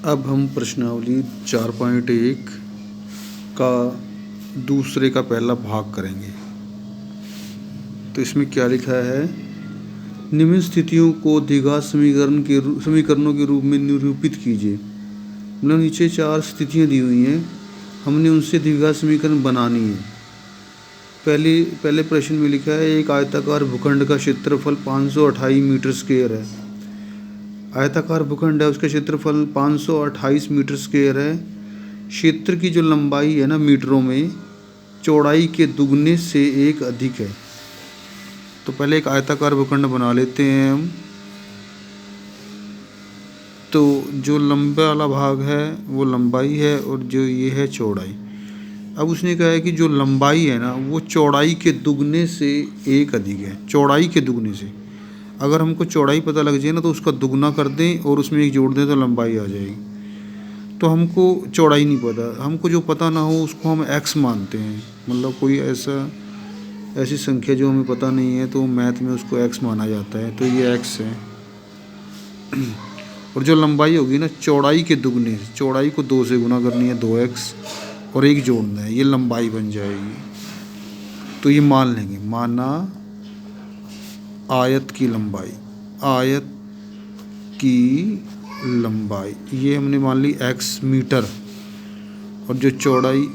अब हम प्रश्नावली 4.1 का दूसरे का पहला भाग करेंगे। तो इसमें क्या लिखा है, निम्न स्थितियों को द्विघात समीकरणों के रूप में निरूपित कीजिए। मतलब नीचे 4 स्थितियाँ दी हुई हैं, हमने उनसे द्विघात समीकरण बनानी है। पहले प्रश्न में लिखा है, एक आयताकार भूखंड का क्षेत्रफल 528 मीटर स्क्वायर है। आयताकार भूखंड है, उसका क्षेत्रफल 528 मीटर स्क्वायर है। क्षेत्र की जो लंबाई है ना मीटरों में, चौड़ाई के दुगने से 1 अधिक है। तो पहले एक आयताकार भूखंड बना लेते हैं हम। तो जो लंबा वाला भाग है वो लंबाई है और जो ये है चौड़ाई। अब उसने कहा है कि जो लंबाई है ना वो चौड़ाई के दुगने से 1 अधिक है। चौड़ाई के दुगने से, अगर हमको चौड़ाई पता लग जाए ना तो उसका दुगना कर दें और उसमें 1 जोड़ दें तो लंबाई आ जाएगी। तो हमको चौड़ाई नहीं पता, हमको जो पता ना हो उसको हम x मानते हैं। मतलब कोई ऐसी संख्या जो हमें पता नहीं है तो मैथ में उसको x माना जाता है। तो ये x है। और जो लंबाई होगी ना चौड़ाई के दुगने से, चौड़ाई को 2 से गुना करनी है, 2x और 1 जोड़ना है, ये लंबाई बन जाएगी। तो ये मान लेंगे, माना आयत की लंबाई, आयत की लंबाई ये हमने मान ली x मीटर, और जो चौड़ाई,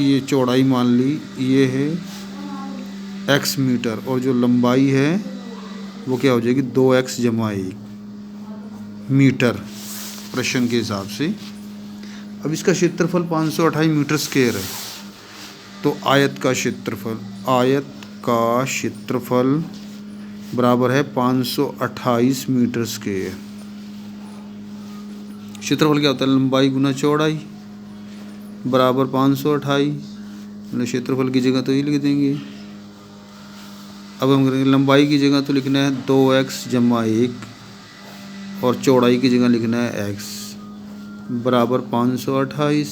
ये चौड़ाई मान ली ये है x मीटर, और जो लंबाई है वो क्या हो जाएगी 2x जमा 1 मीटर प्रश्न के हिसाब से। अब इसका क्षेत्रफल 528 मीटर स्क्वायर है। तो आयत का क्षेत्रफल बराबर है 528 मीटर स्क्वायर। क्षेत्रफल क्या होता है, लंबाई गुना चौड़ाई बराबर 528। मतलब क्षेत्रफल की जगह तो ये लिख देंगे। अब हम करेंगे लंबाई की जगह तो लिखना है 2x जमा 1 और चौड़ाई की जगह लिखना है x बराबर 528।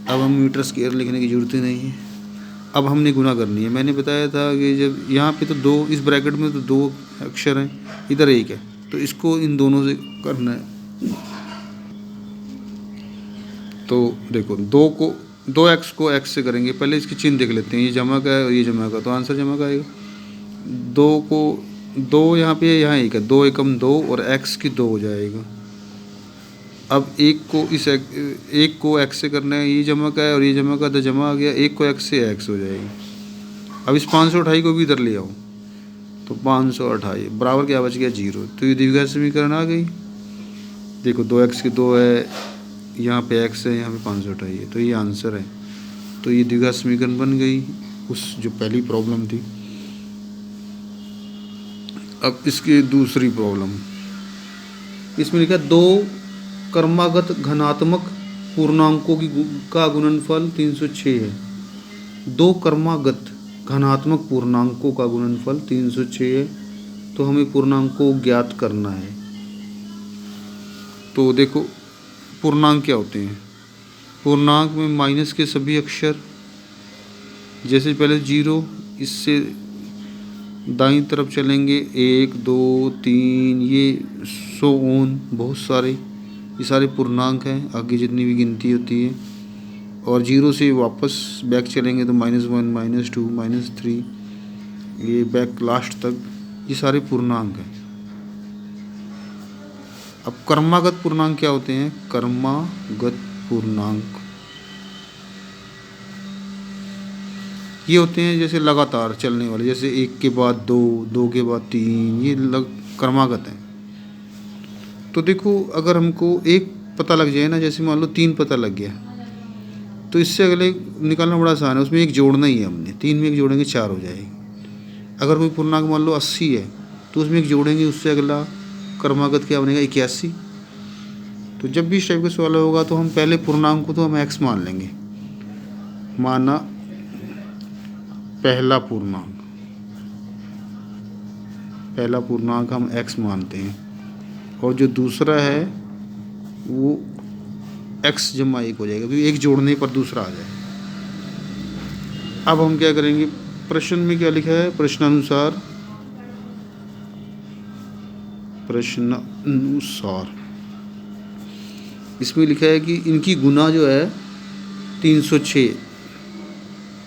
अब हम मीटर स्क्वायर लिखने की ज़रूरत ही नहीं है। अब हमने गुना करनी है। मैंने बताया था कि जब यहाँ पे तो 2, इस ब्रैकेट में तो 2 अक्षर हैं, इधर 1 है, तो इसको इन दोनों से करना है। तो देखो 2x को x से करेंगे। पहले इसकी चिन्ह देख लेते हैं, ये जमा का है और ये जमा का, तो आंसर जमा का आएगा। 2 यहाँ पे, यहाँ 1 है, 2 एकम 2 और x की 2 हो जाएगा। अब 1 को x से करना है, ये जमा का है और ये जमा का, तो जमा आ गया। 1 को x से x हो जाएगी। अब इस 528 को भी इधर ले आओ, तो 528 बराबर क्या बच गया 0। तो ये द्विघात समीकरण आ गई। देखो 2x की 2 है, यहाँ पे x है, यहाँ पे 528 है, तो ये आंसर है। तो ये द्विघात समीकरण बन गई उस जो पहली प्रॉब्लम थी। अब इसकी दूसरी प्रॉब्लम, इसमें लिखा 2 क्रमागत घनात्मक पूर्णांकों का गुणनफल 306 है। 2 क्रमागत घनात्मक पूर्णांकों का गुणनफल 306 है। तो हमें पूर्णांक को ज्ञात करना है। तो देखो पूर्णांक क्या होते हैं। पूर्णांक में माइनस के सभी अक्षर, जैसे पहले 0, इससे दाईं तरफ चलेंगे 1 2 3, ये 100 बहुत सारे, ये सारे पूर्णांक हैं, आगे जितनी भी गिनती होती है। और 0 से वापस बैक चलेंगे तो -1 -2 -3, ये बैक लास्ट तक, ये सारे पूर्णांक हैं। अब क्रमागत पूर्णांक क्या होते हैं। क्रमागत पूर्णांक ये होते हैं जैसे लगातार चलने वाले, जैसे 1 के बाद 2, 2 के बाद 3, ये क्रमागत हैं। तो देखो अगर हमको 1 पता लग जाए ना, जैसे मान लो 3 पता लग गया, तो इससे अगले निकालना बड़ा आसान है। उसमें 1 जोड़ना ही है हमने, 3 में 1 जोड़ेंगे 4 हो जाएगी। अगर कोई पूर्णांक मान लो 80 है तो उसमें 1 जोड़ेंगे, उससे अगला क्रमागत क्या बनेगा 81। तो जब भी इस टाइप का सवाल होगा तो हम पहले पूर्णांक को तो हम x मान लेंगे। माना पहला पूर्णांक हम x मानते हैं, और जो दूसरा है वो x जमा 1 हो जाएगा, क्योंकि 1 जोड़ने पर दूसरा आ जाएगा। अब हम क्या करेंगे, प्रश्न में क्या लिखा है, प्रश्नानुसार इसमें लिखा है कि इनकी गुना जो है 306,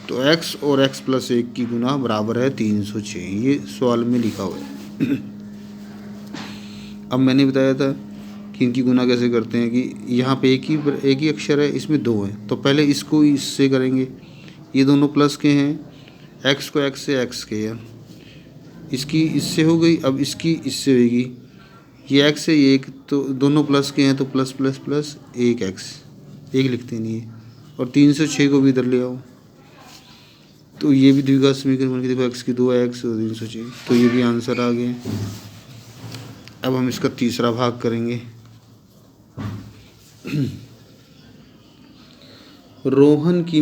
तो x और x प्लस 1 की गुना बराबर है 306, ये सवाल में लिखा हुआ है। अब मैंने बताया था कि इनकी गुना कैसे करते हैं कि यहाँ पे एक ही अक्षर है, इसमें दो हैं, तो पहले इसको इससे करेंगे, ये दोनों प्लस के हैं, x को x से x के हैं, इसकी इससे हो गई, अब इसकी इससे होगी, ये x है ये एक, तो दोनों प्लस के हैं तो प्लस प्लस प्लस एक x, एक लिखते नहीं है, और 306 को भी इधर ले आओ, तो ये भी द्विघात समीकरण बन के देखो x की 2x और 306, तो ये भी आंसर आ गया। अब हम इसका तीसरा भाग करेंगे। रोहन की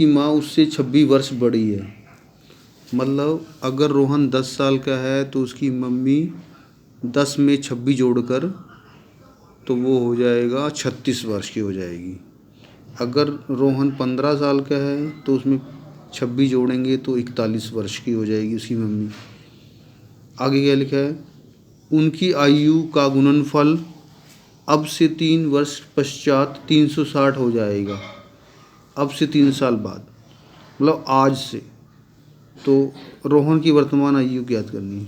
माँ उससे 26 वर्ष बड़ी है, मतलब अगर रोहन 10 साल का है तो उसकी मम्मी 10 में 26 जोड़कर तो वो हो जाएगा 36 वर्ष की हो जाएगी। अगर रोहन 15 साल का है तो उसमें 26 जोड़ेंगे तो 41 वर्ष की हो जाएगी उसकी मम्मी। आगे क्या लिखा है, उनकी आयु का गुणनफल अब से 3 वर्ष पश्चात 360 हो जाएगा, अब से 3 साल बाद, मतलब आज से। तो रोहन की वर्तमान आयु ज्ञात करनी है।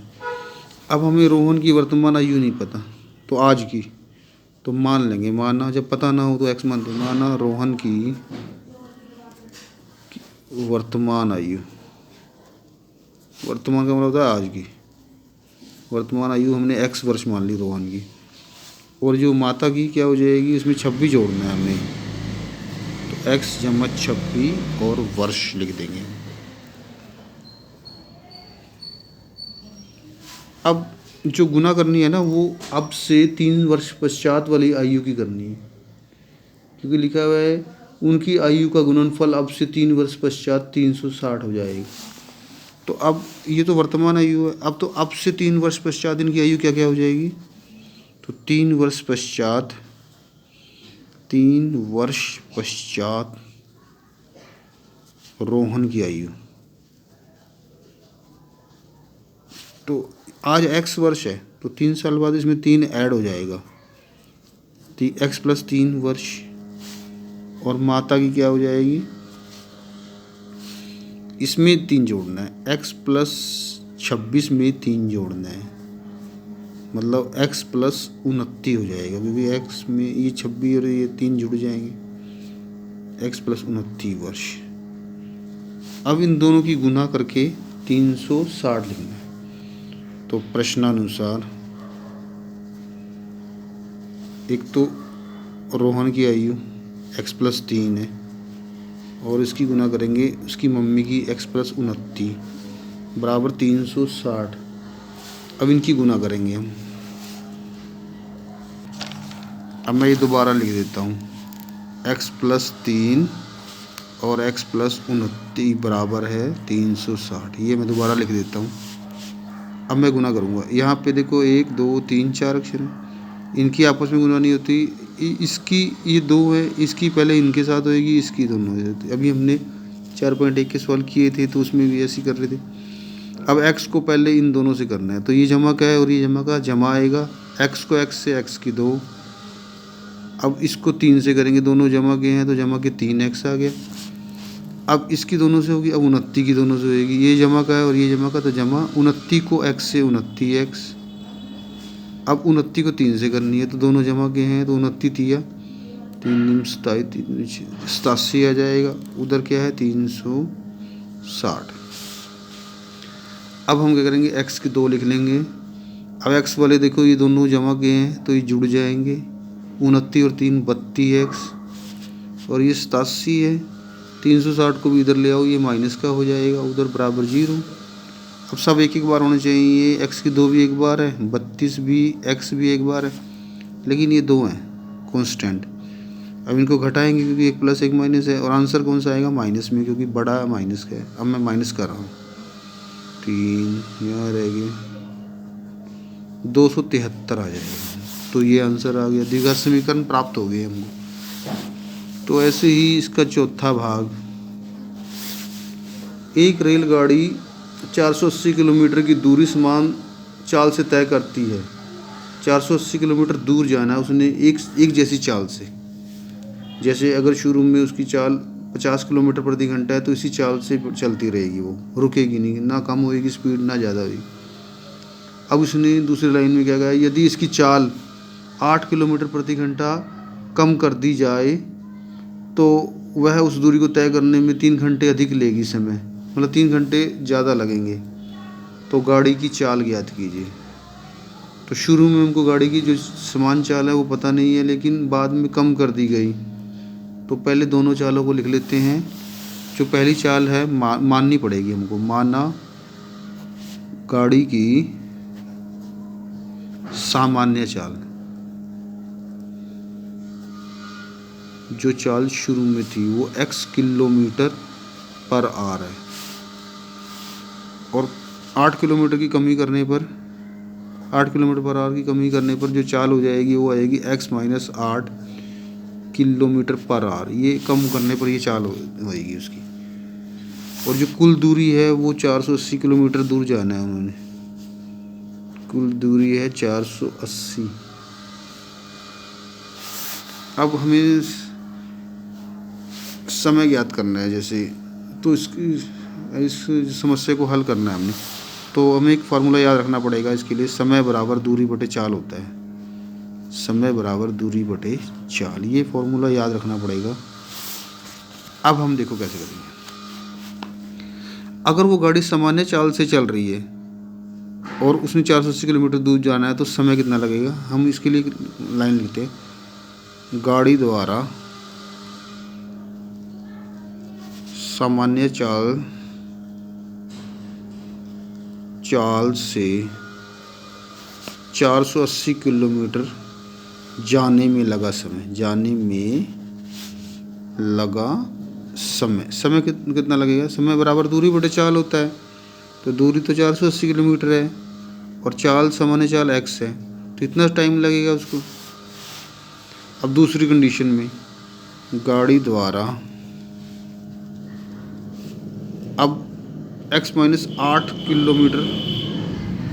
अब हमें रोहन की वर्तमान आयु नहीं पता, तो आज की तो मान लेंगे, माना जब पता ना हो तो x मानते, माना रोहन की वर्तमान आयु, वर्तमान का मतलब होता है आज की, वर्तमान आयु हमने x वर्ष मान ली रोहन की, और जो माता की क्या हो जाएगी, उसमें 26 जोड़ना है हमने, तो x जमा 26 और वर्ष लिख देंगे। अब जो गुना करनी है ना वो अब से 3 वर्ष पश्चात वाली आयु की करनी है, क्योंकि लिखा हुआ है उनकी आयु का गुणनफल अब से 3 वर्ष पश्चात 360 हो जाएगी। तो अब ये तो वर्तमान आयु है, अब तो अब से 3 वर्ष पश्चात इनकी आयु क्या क्या हो जाएगी, तो 3 वर्ष पश्चात रोहन की आयु, तो आज x वर्ष है तो 3 साल बाद इसमें 3 ऐड हो जाएगा, x प्लस 3 वर्ष, और माता की क्या हो जाएगी, इसमें 3 जोड़ना है, x प्लस 26 में 3 जोड़ना है, मतलब x प्लस 29 हो जाएगा, क्योंकि x में ये 26 और ये 3 जुड़ जाएंगे, x प्लस 29 वर्ष। अब इन दोनों की गुना करके 360 लिखना है। तो प्रश्नानुसार एक तो रोहन की आयु x प्लस 3 है, और इसकी गुना करेंगे उसकी मम्मी की x प्लस 29 बराबर 360। अब इनकी गुना करेंगे हम। अब मैं ये दोबारा लिख देता हूँ, x प्लस 3 और x प्लस 29 बराबर है 360, ये मैं दोबारा लिख देता हूँ। अब मैं गुना करूँगा, यहाँ पे देखो 1 2 3 4 अक्षर हैं, इनकी आपस में गुना नहीं होती, इसकी ये 2 है, इसकी पहले इनके साथ होएगी, इसकी दोनों हो जाती। अभी हमने 4.1 के सवाल किए थे तो उसमें भी ऐसे कर रहे थे। अब x को पहले इन दोनों से करना है, तो ये जमा का है और ये जमा का, जमा आएगा x को x से x की 2, अब इसको 3 से करेंगे, दोनों जमा के हैं तो जमा के 3x आ गया। अब इसकी दोनों से होगी, अब 29 की दोनों से होगी, ये जमा का है और ये जमा का, तो जमा 29 को x से 29x, अब 29 को 3 से करनी है तो दोनों जमा के हैं तो 29 तिया 3 87 आ जाएगा, उधर क्या है 360। अब हम क्या करेंगे, x के 2 लिख लेंगे। अब x वाले देखो ये दोनों जमा के हैं तो ये जुड़ जाएंगे, 29 और 3 32x, और ये 87 है, 360 को भी इधर ले आओ, ये माइनस का हो जाएगा, उधर बराबर 0। अब सब एक एक बार होने चाहिए, x की 2 भी एक बार है, 32 भी, x भी एक बार है, लेकिन ये 2 हैं कांस्टेंट। अब इनको घटाएंगे क्योंकि 1 प्लस 1 माइनस है, और आंसर कौन सा आएगा, माइनस में, क्योंकि बड़ा माइनस का है। अब मैं माइनस कर रहा हूँ, 3 यहाँ रह गए, 273 आ जाएगा, तो ये आंसर आ गया, द्विघात समीकरण प्राप्त हो गए हमको। तो ऐसे ही इसका चौथा भाग, एक रेलगाड़ी 480 किलोमीटर की दूरी समान चाल से तय करती है, 480 किलोमीटर दूर जाना है उसने एक जैसी चाल से। जैसे अगर शुरू में उसकी चाल 50 किलोमीटर प्रति घंटा है तो इसी चाल से चलती रहेगी, वो रुकेगी नहीं, ना कम होएगी स्पीड ना ज़्यादा होगी। अब उसने दूसरी लाइन में क्या कहा, यदि इसकी चाल 8 किलोमीटर प्रति घंटा कम कर दी जाए तो वह उस दूरी को तय करने में 3 घंटे अधिक लेगी समय, मतलब 3 घंटे ज़्यादा लगेंगे। तो गाड़ी की चाल ज्ञात कीजिए। तो शुरू में हमको गाड़ी की जो समान चाल है वो पता नहीं है, लेकिन बाद में कम कर दी गई। तो पहले दोनों चालों को लिख लेते हैं। जो पहली चाल है माननी पड़ेगी हमको, माना गाड़ी की सामान्य चाल, जो चाल शुरू में थी वो x किलोमीटर पर आवर है, और 8 किलोमीटर की कमी करने पर 8 किलोमीटर पर आवर की कमी करने पर जो चाल हो जाएगी वो आएगी x minus 8 kilometre per hour. ये कम करने पर ये चाल होएगी उसकी। और जो कुल दूरी है वो 480 किलोमीटर दूर जाना है उन्होंने, कुल दूरी है 480। अब हमें समय ज्ञात करना है जैसे, तो इस समस्या को हल करना है हमने, तो हमें एक फार्मूला याद रखना पड़ेगा इसके लिए। समय बराबर दूरी बटे चाल होता है, समय बराबर दूरी बटे चाल, ये फार्मूला याद रखना पड़ेगा। अब हम देखो कैसे करेंगे। अगर वो गाड़ी सामान्य चाल से चल रही है और उसने 480 किलोमीटर दूर जाना है तो समय कितना लगेगा। हम इसके लिए लाइन लिखते हैं, गाड़ी द्वारा सामान्य चाल से 480 किलोमीटर जाने में लगा समय, समय कितना लगेगा। समय बराबर दूरी बटे चाल होता है, तो दूरी तो 480 किलोमीटर है और चाल सामान्य चाल x है, तो इतना टाइम लगेगा उसको। अब दूसरी कंडीशन में गाड़ी द्वारा अब x minus 8 kilometre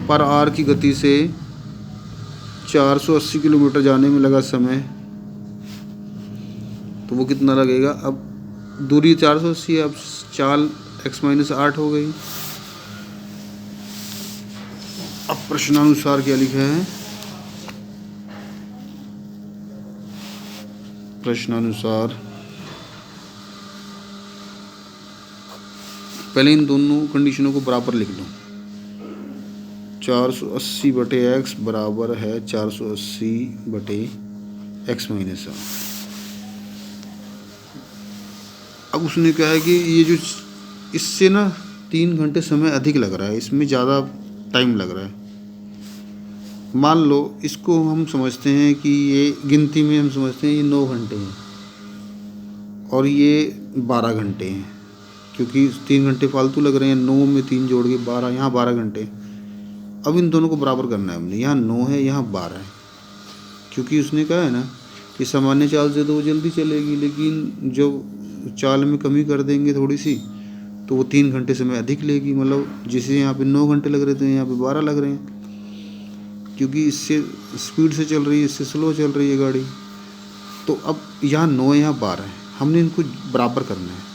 per hour की गति से 480 किलोमीटर जाने में लगा समय, तो वो कितना लगेगा। अब दूरी 480 है, अब चाल x माइनस 8 हो गई। अब प्रश्नानुसार क्या लिखा है, प्रश्नानुसार पहले इन दोनों कंडीशनों को बराबर लिख लो। 480 बटे x बराबर है 480 बटे x माइनस 8। अब उसने कहा है कि ये जो इससे ना 3 घंटे समय अधिक लग रहा है, इसमें ज़्यादा टाइम लग रहा है। मान लो इसको हम समझते हैं कि ये गिनती में हम समझते हैं ये 9 घंटे हैं और ये 12 घंटे हैं, क्योंकि 3 घंटे फालतू लग रहे हैं। 9 में 3 जोड़ के 12, यहाँ 12 घंटे। अब इन दोनों को बराबर करना है हमने, यहाँ 9 है यहाँ 12 है, क्योंकि उसने कहा है ना कि सामान्य चाल से तो वो जल्दी चलेगी, लेकिन जब चाल में कमी कर देंगे थोड़ी सी तो वो 3 घंटे समय अधिक लेगी। मतलब जिसे यहाँ पे 9 घंटे लग रहे थे यहाँ पे 12 लग रहे हैं, क्योंकि इससे स्पीड से चल रही है, इससे स्लो चल रही है गाड़ी। तो अब यहाँ 9 यहाँ 12 है, हमने इनको बराबर करना है।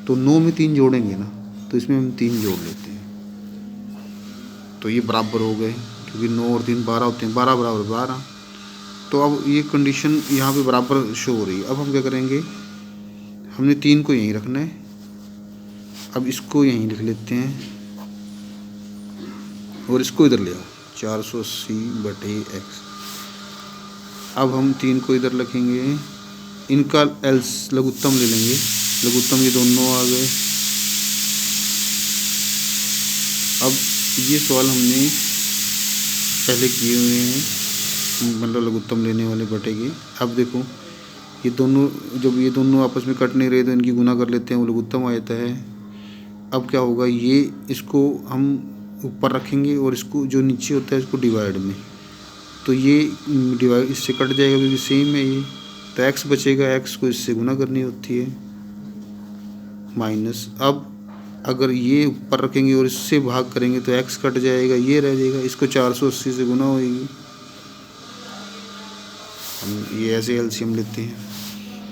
तो 9 में 3 जोड़ेंगे ना, तो इसमें हम 3 जोड़ लेते हैं, तो ये बराबर हो गए, क्योंकि 9 और 3 12 होते हैं, 12 बराबर 12। तो अब ये कंडीशन यहाँ पे बराबर शो हो रही है। अब हम क्या करेंगे, हमने 3 को यहीं रखना है, अब इसको यहीं लिख लेते हैं और इसको इधर ले आओ 480 बटे x। अब हम 3 को इधर रखेंगे, इनका एल्स लघुत्तम ले लेंगे, लघुत्तम ये दोनों आ गए। अब ये सवाल हमने पहले किए हुए हैं, मतलब लघुत्तम लेने वाले बटे के। अब देखो ये दोनों, जब ये दोनों आपस में कट नहीं रहे तो इनकी गुना कर लेते हैं, वो लघुत्तम आ जाता है। अब क्या होगा, ये इसको हम ऊपर रखेंगे और इसको जो नीचे होता है इसको डिवाइड में, तो ये डिवाइड इससे कट जाएगा क्योंकि सेम है ये, तो x बचेगा, x को इससे गुना करनी होती है माइनस। अब अगर ये ऊपर रखेंगे और इससे भाग करेंगे तो x कट जाएगा, ये रह जाएगा, इसको 480 से गुना होएगी ये ऐसे एलसीएम लेते हैं।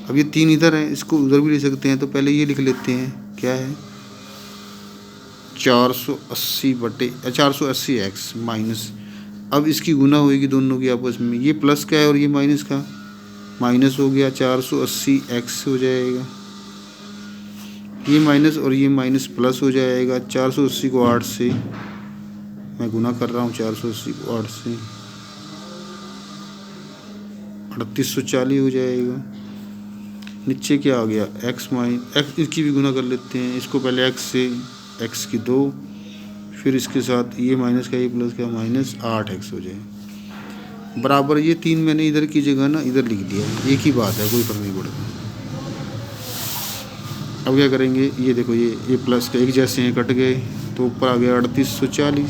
अब ये 3 इधर है, इसको उधर भी ले सकते हैं, तो पहले ये लिख लेते हैं, क्या है 480/480 माइनस, अब इसकी गुना होगी दोनों की आपस में, ये प्लस का है और ये माइनस का, माइनस हो गया 480x हो जाएगा, ये माइनस और ये माइनस प्लस हो जाएगा। 480 को 8 से मैं गुना कर रहा हूँ, 480 को 8 से 3840 हो जाएगा। नीचे क्या आ गया x माइनस x, इसकी भी गुना कर लेते हैं, इसको पहले x से x की 2, फिर इसके साथ ये माइनस का ये प्लस का माइनस 8x हो जाए बराबर, ये 3 मैंने इधर की जगह ना इधर लिख दिया, एक ही बात है, कोई फर्क नहीं पड़ता। अब क्या करेंगे, ये देखो ये प्लस का एक जैसे हैं कट गए, तो ऊपर आ गया 3840,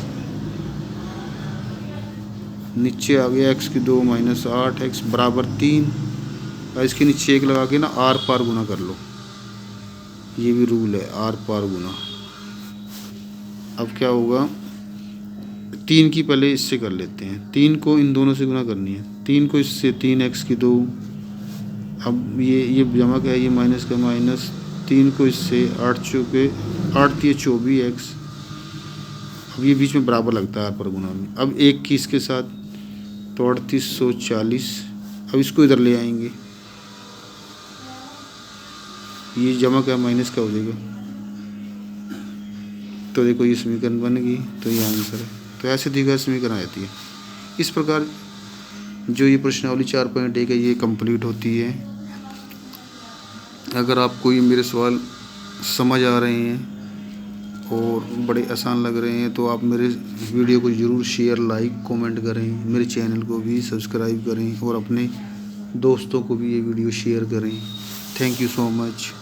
नीचे आ गया x की 2 माइनस 8x बराबर 3, और इसके नीचे 1 लगा के ना आर पार गुना कर लो, ये भी रूल है, आर पार गुना। अब क्या होगा, 3 की पहले इससे कर लेते हैं, 3 को इन दोनों से गुना करनी है, 3 को इससे 3x की 2, अब ये जमा का है, ये माइनस का माइनस, 3 को इससे 8 चौके 8 3 24x, अब ये बीच में बराबर लगता है आर पर गुना में। अब 1 की इसके साथ तो 3840, अब इसको इधर ले आएंगे, ये जमा का माइनस का हो जाएगा, तो देखो ये समीकरण बन गई, तो ये आंसर है। तो ऐसे दिखा समीकरण आ जाती है। इस प्रकार जो ये प्रश्नावली 4.1 है ये कंप्लीट होती है। अगर आपको ये मेरे सवाल समझ आ रहे हैं और बड़े आसान लग रहे हैं तो आप मेरे वीडियो को ज़रूर शेयर, लाइक, कमेंट करें, मेरे चैनल को भी सब्सक्राइब करें और अपने दोस्तों को भी ये वीडियो शेयर करें। Thank you so much.